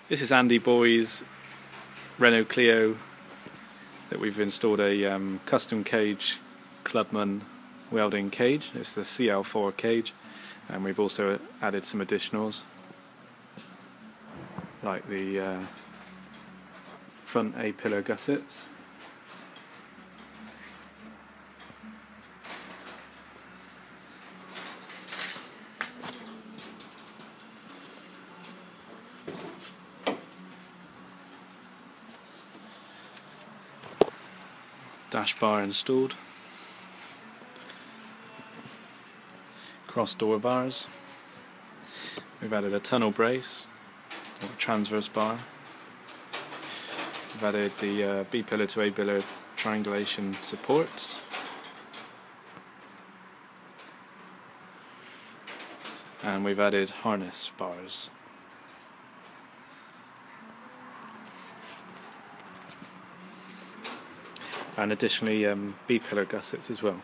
This is Andy Boy's Renault Clio that we've installed a custom cage Clubman welding cage. It's the CL4 cage, and we've also added some additionals like the front A-pillar gussets. Dash bar installed, cross door bars. We've added a tunnel brace, or a transverse bar. We've added the B-pillar to A-pillar triangulation supports. And we've added harness bars. And additionally B-pillar gussets as well.